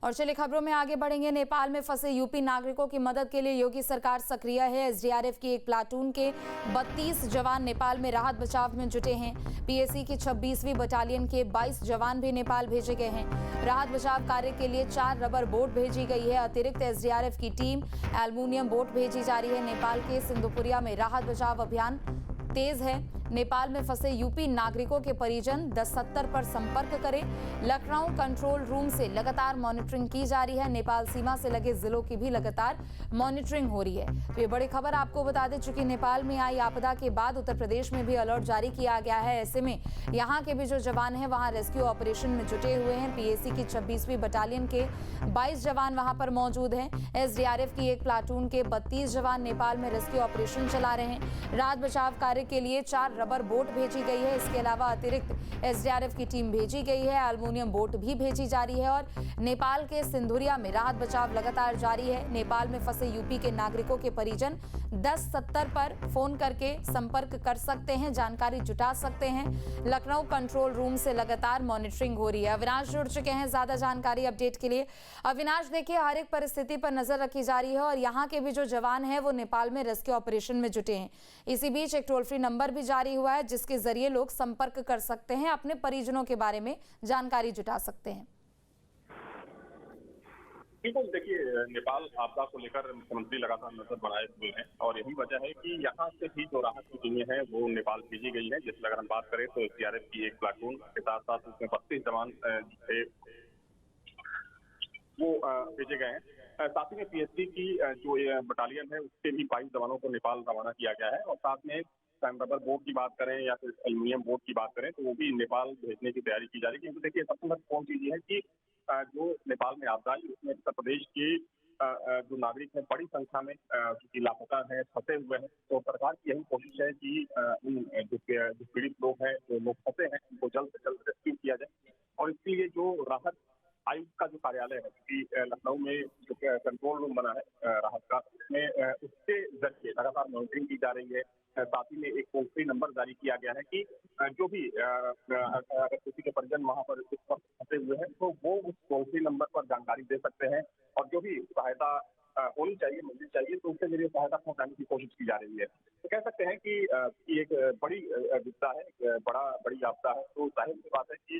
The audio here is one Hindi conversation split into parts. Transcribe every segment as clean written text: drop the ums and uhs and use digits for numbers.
और चलिए खबरों में आगे बढ़ेंगे। नेपाल में फंसे यूपी नागरिकों की मदद के लिए योगी सरकार सक्रिय है। एसडीआरएफ की एक प्लाटून के 32 जवान नेपाल में राहत बचाव में जुटे हैं। पीएसी की 26वीं बटालियन के 22 जवान भी नेपाल भेजे गए हैं। राहत बचाव कार्य के लिए 4 रबर बोट भेजी गई है। अतिरिक्त एसडीआरएफ की टीम एल्युमिनियम बोट भेजी जा रही है। नेपाल के सिंधुपुरिया में राहत बचाव अभियान तेज है। नेपाल में फंसे यूपी नागरिकों के परिजन 1070 पर संपर्क करें। लखनऊ कंट्रोल रूम से लगातार मॉनिटरिंग की जा रही है। नेपाल सीमा से लगे जिलों की भी लगातार मॉनिटरिंग हो रही है। तो ये बड़ी खबर आपको बता दें, चूंकि नेपाल में आई आपदा के बाद उत्तर प्रदेश में भी अलर्ट जारी किया गया है। ऐसे में यहाँ के भी जो जवान हैं वहाँ रेस्क्यू ऑपरेशन में जुटे हुए हैं। पीएसी की 26वीं बटालियन के 22 जवान वहाँ पर मौजूद हैं। एसडीआरएफ की एक प्लाटून के 32 जवान नेपाल में रेस्क्यू ऑपरेशन चला रहे हैं। राहत बचाव कार्य के लिए 4 रबर बोट भेजी गई है। इसके अलावा अतिरिक्त एसडीआरएफ की टीम भेजी गई है। एल्युमिनियम बोट भी भेजी जा रही है और नेपाल के सिंधुरिया में राहत बचाव लगातार जारी है। नेपाल में फंसे यूपी के नागरिकों के परिजन 1070 पर फोन करके संपर्क कर सकते हैं, जानकारी जुटा सकते हैं। लखनऊ कंट्रोल रूम से लगातार मॉनिटरिंग हो रही है। अविनाश जुड़ चुके हैं ज्यादा जानकारी अपडेट के लिए। अविनाश, देखिए हर एक परिस्थिति पर नजर रखी जा रही है और यहाँ के भी जो जवान हैं वो नेपाल में रेस्क्यू ऑपरेशन में जुटे हैं। इसी बीच एक टोल फ्री नंबर भी जारी हुआ है जिसके जरिए लोग संपर्क कर सकते हैं, अपने परिजनों के बारे में जानकारी जुटा सकते हैं। बिल्कुल, देखिए नेपाल आपदा को लेकर मुख्यमंत्री लगातार नजर बनाए हुए हैं और यही वजह है कि यहाँ से भी जो राहत की टीमें हैं वो नेपाल भेजी गई है। जिसमें अगर हम बात करें तो एसडीआरएफ की एक प्लाटून के साथ साथ उसमें 32 जवान थे वो भेजे गए हैं। साथ ही में पीएससी की जो बटालियन है उसके भी 22 जवानों को नेपाल रवाना किया गया है और साथ में रबर बोट की बात करें या फिर एल्युमिनियम बोट की बात करें तो वो भी नेपाल भेजने की तैयारी की जा रही है। क्योंकि देखिए सबसे महत्वपूर्ण चीज ये है कि जो नेपाल में आपदा है उसमें उत्तर प्रदेश के जो नागरिक हैं बड़ी संख्या में जो लापता हैं, फंसे हुए हैं। तो सरकार की यही कोशिश है कि उन जो पीड़ित लोग हैं, जो लोग फंसे हैं, उनको जल्द से जल्द रेस्क्यू किया जाए। और इसके लिए जो राहत आयुक्त का जो कार्यालय है कि लखनऊ में जो कंट्रोल रूम बना है राहत का, उसमें उसके जरिए लगातार मॉनिटरिंग की जा रही है। साथ ही में एक टोल फ्री नंबर जारी किया गया है कि जो भी अगर किसी के परिजन वहां पर इस वक्त फंसे हुए हैं तो वो उस टोल फ्री नंबर पर जानकारी दे सकते हैं और जो भी सहायता होनी चाहिए, मिलनी चाहिए, तो उसके जरिए सहायता पहुंचाने की कोशिश की जा रही है। तो कह सकते हैं कि एक बड़ी विपदा है, बड़ी आपदा है। तो जाहिर सी बात है कि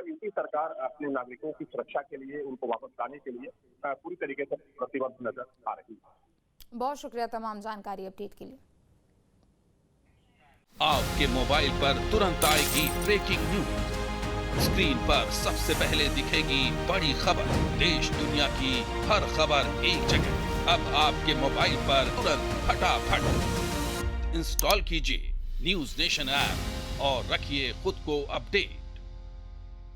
यूपी सरकार अपने नागरिकों की सुरक्षा के लिए, उनको वापस लाने के लिए पूरी तरीके से प्रतिबद्ध नजर आ रही है। बहुत शुक्रिया तमाम जानकारी अपडेट के लिए। आपके मोबाइल पर तुरंत आएगी ब्रेकिंग न्यूज। स्क्रीन पर सबसे पहले दिखेगी बड़ी खबर। देश दुनिया की हर खबर एक जगह। अब आपके मोबाइल पर तुरंत फटाफट इंस्टॉल कीजिए न्यूज नेशन ऐप और रखिए खुद को अपडेट।